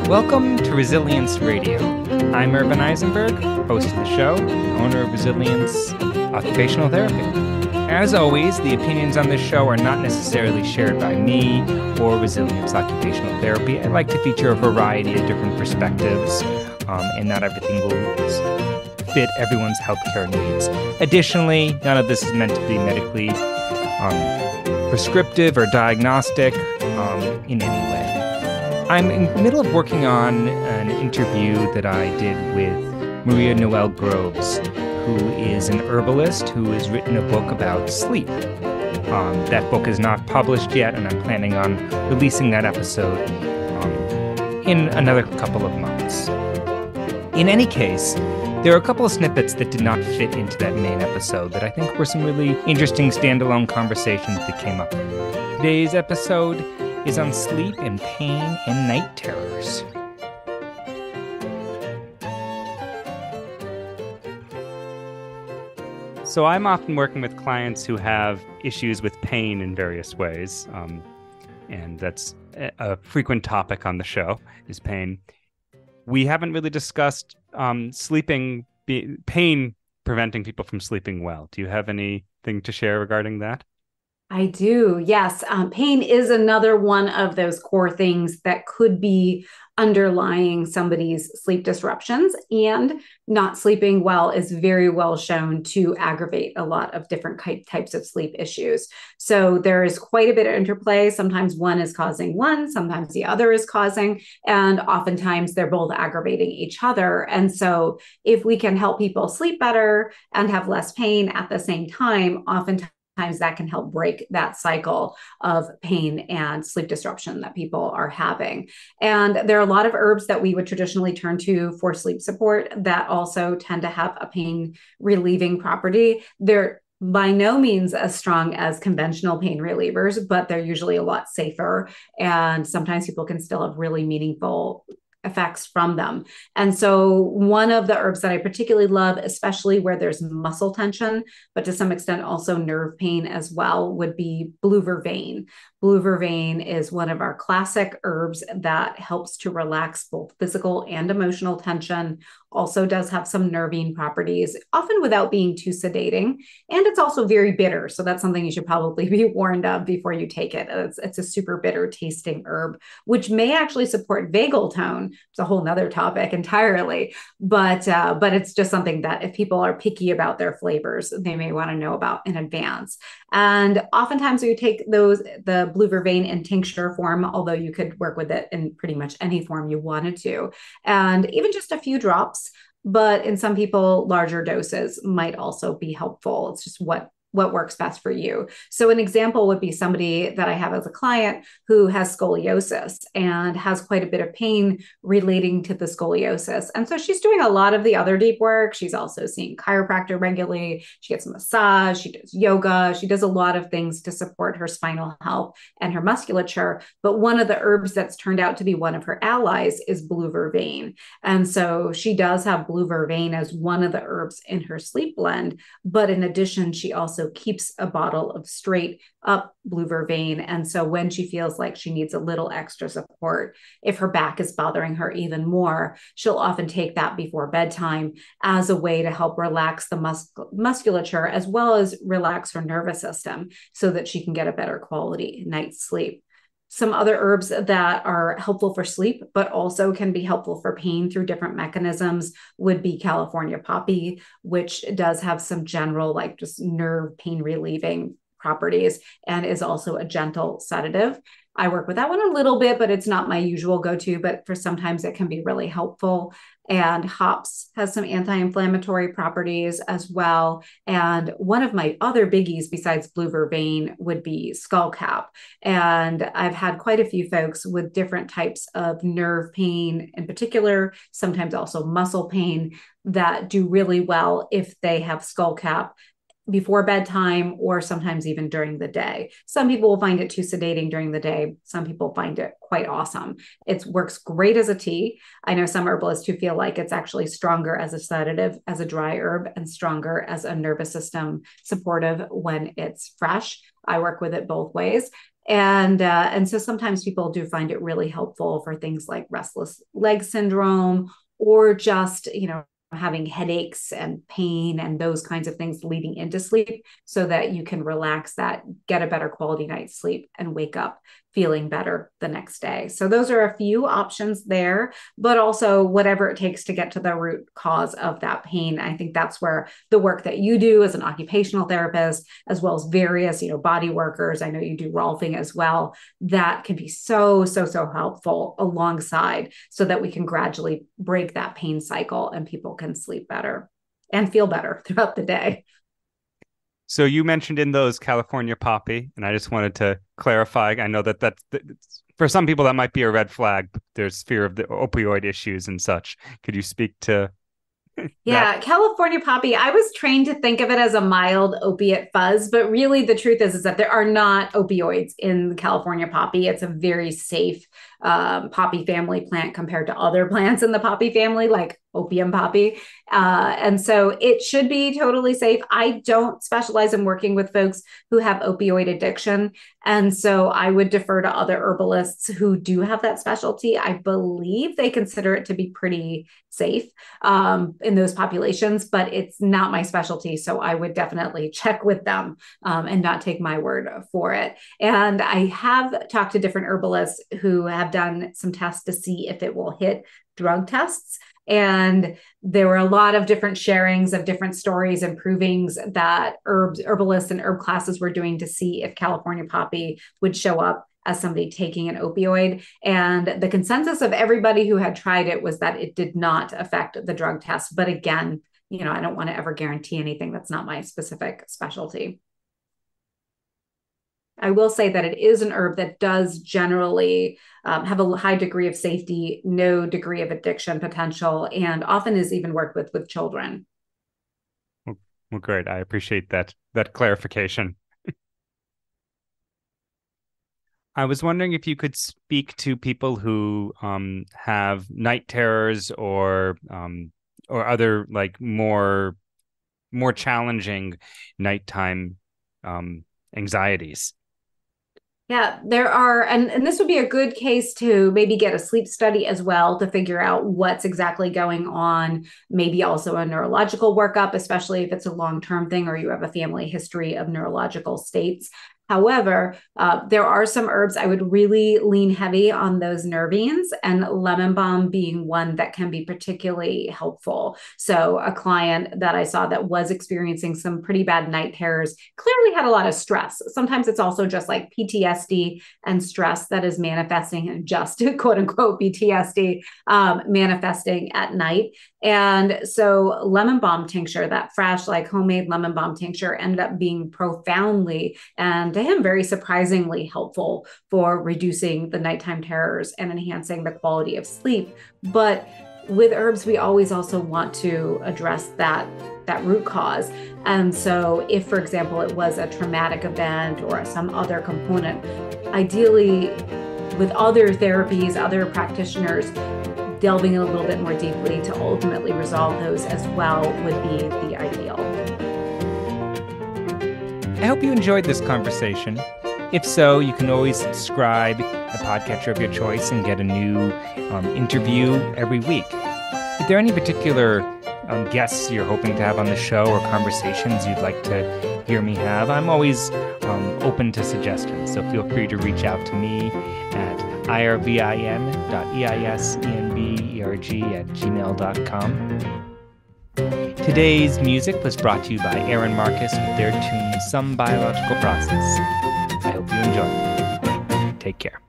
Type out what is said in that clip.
Welcome to Resilience Radio. I'm Irvin Eisenberg, host of the show, and owner of Resilience Occupational Therapy. As always, the opinions on this show are not necessarily shared by me or Resilience Occupational Therapy. I like to feature a variety of different perspectives, and not everything will fit everyone's healthcare needs. Additionally, none of this is meant to be medically prescriptive or diagnostic in any way. I'm in the middle of working on an interview that I did with Noël Groves, who is an herbalist who has written a book about sleep. That book is not published yet, and I'm planning on releasing that episode in another couple of months. In any case, there are a couple of snippets that did not fit into that main episode that I think were some really interesting standalone conversations that came up. Today's episode is on sleep and pain and night terrors. So I'm often working with clients who have issues with pain in various ways, and that's a frequent topic on the show, is pain. We haven't really discussed pain preventing people from sleeping well. Do you have anything to share regarding that? I do. Yes. Pain is another one of those core things that could be underlying somebody's sleep disruptions, and not sleeping well is very well shown to aggravate a lot of different types of sleep issues. So there is quite a bit of interplay. Sometimes one is causing one, sometimes the other is causing, and oftentimes they're both aggravating each other. And so if we can help people sleep better and have less pain at the same time, oftentimes that can help break that cycle of pain and sleep disruption that people are having. And there are a lot of herbs that we would traditionally turn to for sleep support that also tend to have a pain relieving property. They're by no means as strong as conventional pain relievers, but they're usually a lot safer. And sometimes people can still have really meaningful effects from them. And so one of the herbs that I particularly love, especially where there's muscle tension, but to some extent also nerve pain as well, would be blue vervain. Blue vervain is one of our classic herbs that helps to relax both physical and emotional tension, also does have some nervine properties, often without being too sedating. And it's also very bitter. So that's something you should probably be warned of before you take it. It's a super bitter tasting herb, which may actually support vagal tone. It's a whole nother topic entirely. But it's just something that if people are picky about their flavors, they may want to know about in advance. And oftentimes you take the blue vervain in tincture form, although you could work with it in pretty much any form you wanted to. And even just a few drops, but in some people, larger doses might also be helpful. It's just what works best for you. So an example would be somebody that I have as a client who has scoliosis and has quite a bit of pain relating to the scoliosis. And so she's doing a lot of the other deep work. She's also seeing chiropractor regularly. She gets a massage, she does yoga, she does a lot of things to support her spinal health and her musculature. But one of the herbs that's turned out to be one of her allies is blue vervain. And so she does have blue vervain as one of the herbs in her sleep blend. But in addition, she also keeps a bottle of straight up blue vervain. And so when she feels like she needs a little extra support, if her back is bothering her even more, she'll often take that before bedtime as a way to help relax the musculature as well as relax her nervous system so that she can get a better quality night's sleep. Some other herbs that are helpful for sleep, but also can be helpful for pain through different mechanisms would be California poppy, which does have some general, like just nerve pain relieving properties and is also a gentle sedative. I work with that one a little bit, but it's not my usual go-to, but for sometimes it can be really helpful. And hops has some anti-inflammatory properties as well. And one of my other biggies besides blue vervain would be skullcap. And I've had quite a few folks with different types of nerve pain in particular, sometimes also muscle pain, that do really well if they have skullcap before bedtime or sometimes even during the day. Some people will find it too sedating during the day. Some people find it quite awesome. It works great as a tea. I know some herbalists who feel like it's actually stronger as a sedative, as a dry herb, and stronger as a nervous system supportive when it's fresh. I work with it both ways. And so sometimes people do find it really helpful for things like restless leg syndrome, or just, having headaches and pain and those kinds of things leading into sleep, so that you can relax that, get a better quality night's sleep, and wake up feeling better the next day. So those are a few options there, but also whatever it takes to get to the root cause of that pain. I think that's where the work that you do as an occupational therapist, as well as various, body workers, I know you do Rolfing as well, that can be so helpful alongside, so that we can gradually break that pain cycle and people can sleep better and feel better throughout the day. So you mentioned in those California poppy, and I just wanted to clarify. I know that's for some people that might be a red flag. There's fear of the opioid issues and such. Could you speak to Yeah, California poppy, I was trained to think of it as a mild opiate fuzz, but really the truth is that there are not opioids in California poppy. It's a very safe poppy family plant compared to other plants in the poppy family, like opium poppy. And so it should be totally safe. I don't specialize in working with folks who have opioid addiction. And so I would defer to other herbalists who do have that specialty. I believe they consider it to be pretty safe in those populations, but it's not my specialty. So I would definitely check with them and not take my word for it. And I have talked to different herbalists who have done some tests to see if it will hit drug tests. And there were a lot of different sharings of different stories and provings that herbalists and herb classes were doing to see if California poppy would show up as somebody taking an opioid. And the consensus of everybody who had tried it was that it did not affect the drug test. But again, I don't want to ever guarantee anything that's not my specific specialty. I will say that it is an herb that does generally have a high degree of safety, no degree of addiction potential, and often is even worked with children. Well, great. I appreciate that clarification. I was wondering if you could speak to people who have night terrors or other like more challenging nighttime anxieties. Yeah, there are, and this would be a good case to maybe get a sleep study as well to figure out what's exactly going on. Maybe also a neurological workup, especially if it's a long-term thing or you have a family history of neurological states. However, there are some herbs I would really lean heavy on those nervines, and lemon balm being one that can be particularly helpful. So a client that I saw that was experiencing some pretty bad night terrors clearly had a lot of stress. Sometimes it's also just like PTSD and stress that is manifesting, and just quote unquote PTSD manifesting at night. And so lemon balm tincture, that fresh, like homemade lemon balm tincture, ended up being profoundly, and to him, very surprisingly helpful for reducing the nighttime terrors and enhancing the quality of sleep. But with herbs, we always also want to address that root cause. And so if, for example, it was a traumatic event or some other component, ideally with other therapies, other practitioners, delving a little bit more deeply to ultimately resolve those as well would be the ideal. I hope you enjoyed this conversation. If so, you can always subscribe to the podcatcher of your choice and get a new interview every week. If there are any particular guests you're hoping to have on the show or conversations you'd like to hear me have, I'm always open to suggestions. So feel free to reach out to me at irvin.eisenberg@gmail.com. Today's music was brought to you by Aaron Marcus with their tune Some Biological Process. I hope you enjoy. Take care.